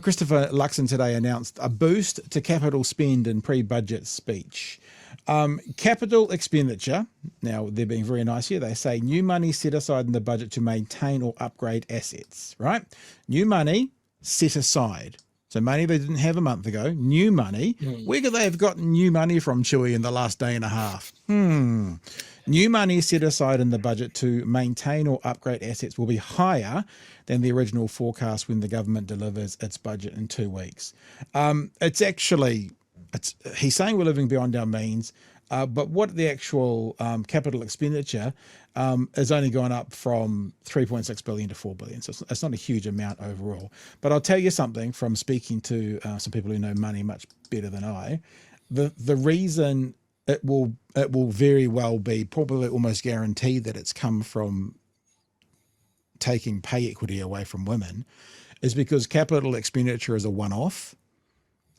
Christopher Luxon today announced a boost to capital spend in pre-budget speech. Capital expenditure, now they're being very nice here, they say new money set aside in the budget to maintain or upgrade assets, right? New money set aside. So money they didn't have a month ago, new money. Where could they have gotten new money from, Chewie, in the last day and a half? New money set aside in the budget to maintain or upgrade assets will be higher than the original forecast when the government delivers its budget in 2 weeks. He's saying we're living beyond our means, but what the actual capital expenditure has only gone up from 3.6 billion to 4 billion. So it's not a huge amount overall. But I'll tell you something from speaking to some people who know money much better than I. The reason it will very well be probably almost guaranteed that it's come from taking pay equity away from women is because capital expenditure is a one-off.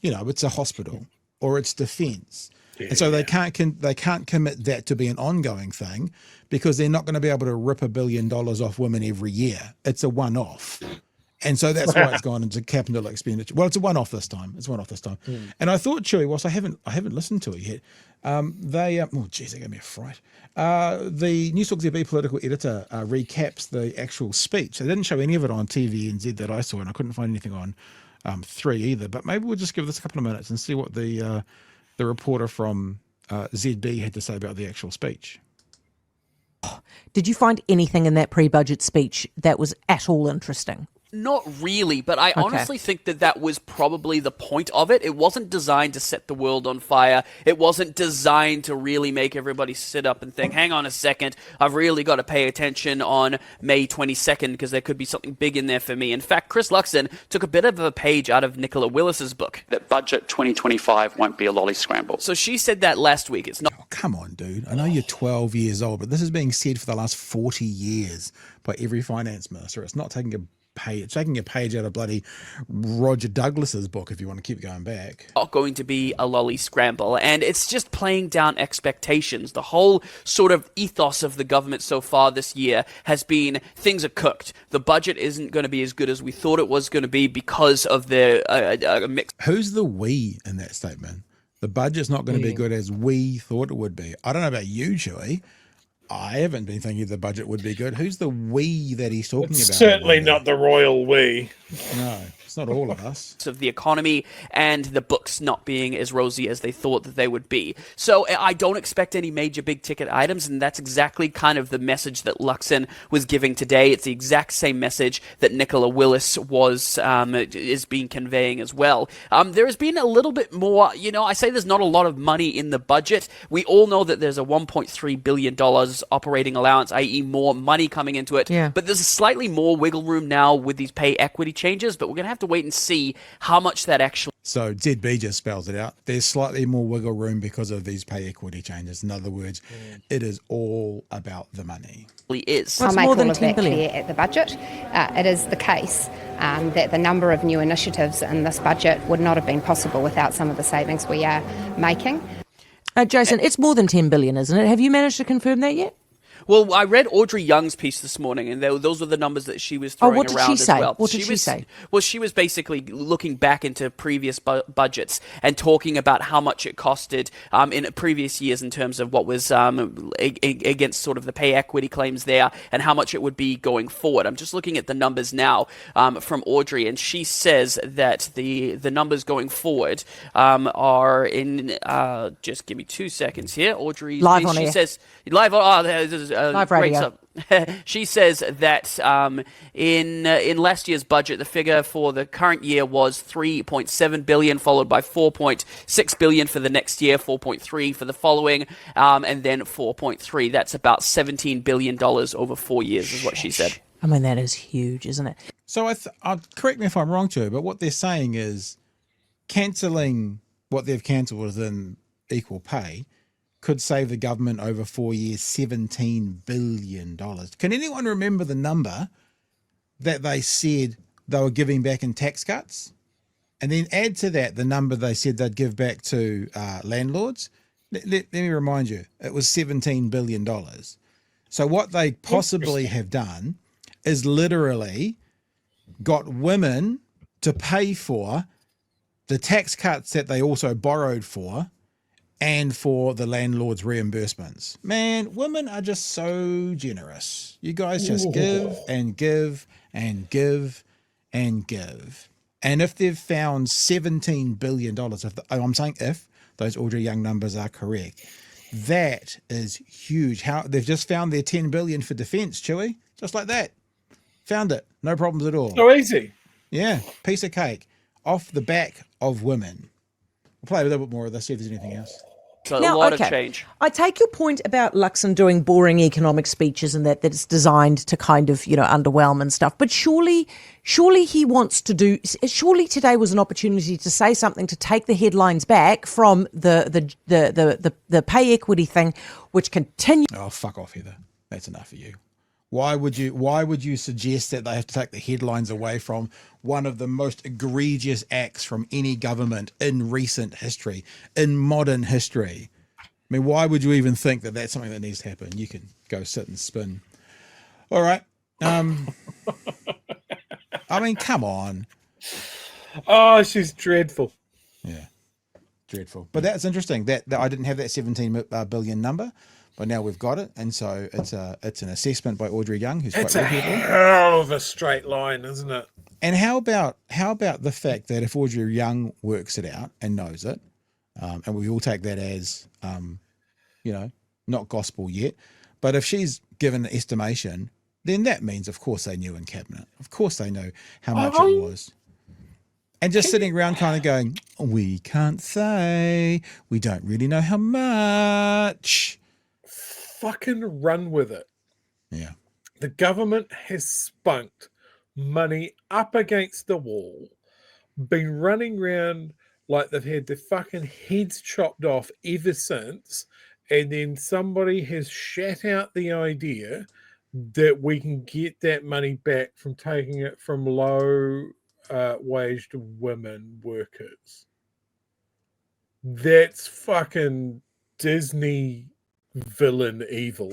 You know, it's a hospital or it's defence. And so they can't commit that to be an ongoing thing because they're not going to be able to rip $1 billion off women every year. It's a one-off. And so that's why it's gone into capital expenditure. Well, it's a one-off this time. And I thought, Chewie, whilst I haven't listened to it yet, they gave me a fright. The News Talk ZB political editor recaps the actual speech. They didn't show any of it on TVNZ that I saw, and I couldn't find anything on 3 either. But maybe we'll just give this a couple of minutes and see what the reporter from ZB had to say about the actual speech. Did you find anything in that pre-budget speech that was at all interesting? Not really, but I honestly think that was probably the point of it. It wasn't designed to set the world on fire. It wasn't designed to really make everybody sit up and think, hang on a second, I've really got to pay attention on May 22nd because there could be something big in there for me. In fact, Chris Luxon took a bit of a page out of Nicola Willis's book. That budget 2025 won't be a lolly scramble. So she said that last week. It's not. Oh, come on, dude. I know you're 12 years old, but this is being said for the last 40 years by every finance minister. It's not taking a page out of bloody Roger Douglas's book, if you want to keep going back. Not going to be a lolly scramble, and it's just playing down expectations. The whole sort of ethos of the government so far this year has been things are cooked. The budget isn't going to be as good as we thought it was going to be because of the mix. Who's the we in that statement? The budget's not going to be good as we thought it would be. I don't know about you, Chewie. I haven't been thinking the budget would be good. Who's the we that he's talking about? Certainly not the royal we. No, it's not all of us. Of the economy and the books not being as rosy as they thought that they would be. So I don't expect any major big ticket items, and that's exactly kind of the message that Luxon was giving today. It's the exact same message that Nicola Willis is being conveying as well. There has been a little bit more, I say there's not a lot of money in the budget. We all know that there's a $1.3 billion operating allowance, i.e. more money coming into it. Yeah. But there's slightly more wiggle room now with these pay equity changes, but we're going to have to wait and see how much that actually... So ZB just spells it out. There's slightly more wiggle room because of these pay equity changes. In other words, it is all about the money. Is. I'll make more than all of that 10 billion clear at the budget. It is the case that the number of new initiatives in this budget would not have been possible without some of the savings we are making. Jason, it's more than 10 billion, isn't it? Have you managed to confirm that yet? Well, I read Audrey Young's piece this morning, and those were the numbers that she was throwing around as well. What did she say? Well, she was basically looking back into previous budgets and talking about how much it costed in previous years in terms of what was against sort of the pay equity claims there and how much it would be going forward. I'm just looking at the numbers now from Audrey, and she says that the numbers going forward are in... just give me 2 seconds here. Audrey's live piece, on she air. says... Live on... Live radio. She says that in last year's budget, the figure for the current year was $3.7 billion, followed by $4.6 billion for the next year, $4.3 for the following, and then $4.3. That's about $17 billion over 4 years, is what she said. I mean, that is huge, isn't it? So correct me if I'm wrong, too, but what they're saying is cancelling what they've cancelled within equal pay could save the government over 4 years $17 billion. Can anyone remember the number that they said they were giving back in tax cuts? And then add to that the number they said they'd give back to landlords. Let me remind you, it was $17 billion. So what they possibly have done is literally got women to pay for the tax cuts that they also borrowed for and for the landlord's reimbursements. Man, women are just so generous. You guys just give and give and give and give. And if they've found $17 billion, I'm saying if those Audrey Young numbers are correct, that is huge. How they've just found their $10 billion for defense, Chewie, just like that. Found it. No problems at all. So easy. Yeah, piece of cake off the back of women. We'll play a little bit more of this, see if there's anything else. So a lot of change. I take your point about Luxon doing boring economic speeches and that it's designed to kind of, underwhelm and stuff. But surely he wants to do. Surely today was an opportunity to say something to take the headlines back from the pay equity thing, which continue. Oh, fuck off, Heather. That's enough for you. Why would you suggest that they have to take the headlines away from one of the most egregious acts from any government in recent history, in modern history? I mean, why would you even think that that's something that needs to happen? You can go sit and spin. All right. I mean, come on. Oh, she's dreadful. Yeah, dreadful. But that's interesting. That I didn't have that 17 billion number. But now we've got it, and so it's an assessment by Audrey Young, who's It's quite a reputable. hell of a straight line, isn't it? And how about the fact that if Audrey Young works it out and knows it, and we all take that as not gospel yet, but if she's given an estimation, then that means, of course, they knew in cabinet. Of course, they know how much it was. And just sitting around kind of going, we can't say, we don't really know how much. Fucking run with it. Yeah. The government has spunked money up against the wall, been running around like they've had their fucking heads chopped off ever since, and then somebody has shat out the idea that we can get that money back from taking it from low waged women workers. That's fucking Disney villain evil.